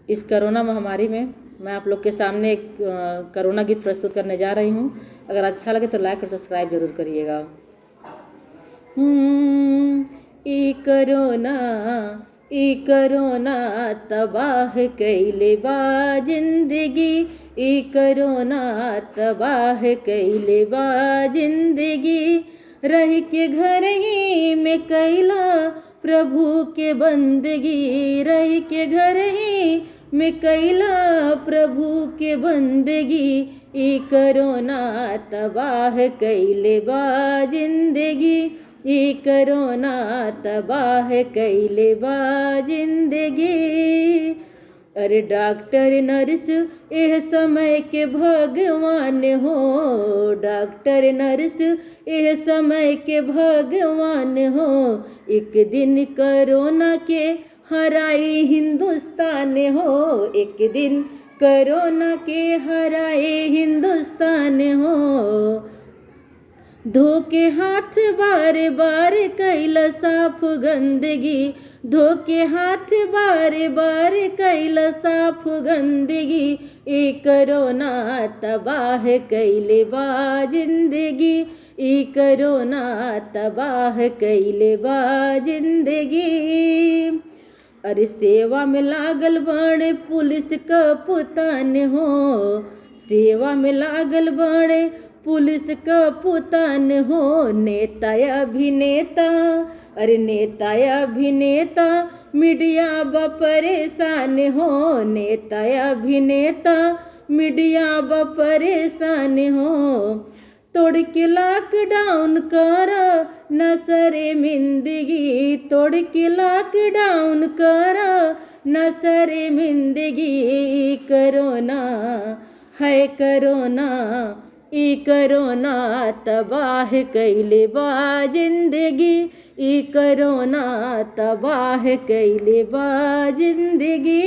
इस corona महामारी में मैं आप लोग के सामने एक कोरोना गीत प्रस्तुत करने जा रही हूँ। अगर अच्छा लगे तो लाइक और सब्सक्राइब जरूर करिएगा। ई कोरोना तबाह कइले बा जिंदगी, ई कोरोना तबाह कइले बा जिंदगी। रह के घर ही में कैला प्रभु के बंदगी, रह के घर ही में कैला प्रभु के बंदगी। ई कोरोना तबाह कइले बा जिंदगी, ई कोरोना तबाह कइले बा जिंदगी। अरे डॉक्टर नर्स एह समय के भगवान हो, डॉक्टर नर्स एह समय के भगवान हो। एक दिन कोरोना के हराई हिंदुस्तान हो, एक दिन कोरोना के हराए हिंदुस्तान हो। धो के हाथ बार बार कैला साफ गंदगी, धो के हाथ बार बार कैला साफ गंदगी। ई कोरोना तबाह कइले बा जिंदगी, ई कोरोना तबाह कइले बा जिंदगी। अरे सेवा में लागल बड़े पुलिस कप्तान हो, सेवा में लागल बड़े पुलिस कप्तान हो। नेता अभिनेता, अरे नेता अभिनेता मीडिया बा परेशान हो, नेता अभिनेता मीडिया बा परेशान हो। तोड़ के लॉकडाउन कर न शर्मिंदगी, तोड़ के लॉकडाउन कर न शर्मिंदगी। कोरोना है कोरोना, ई कोरोना तबाह कइले बा जिंदगी, ई कोरोना तबाह कइले बा जिंदगी।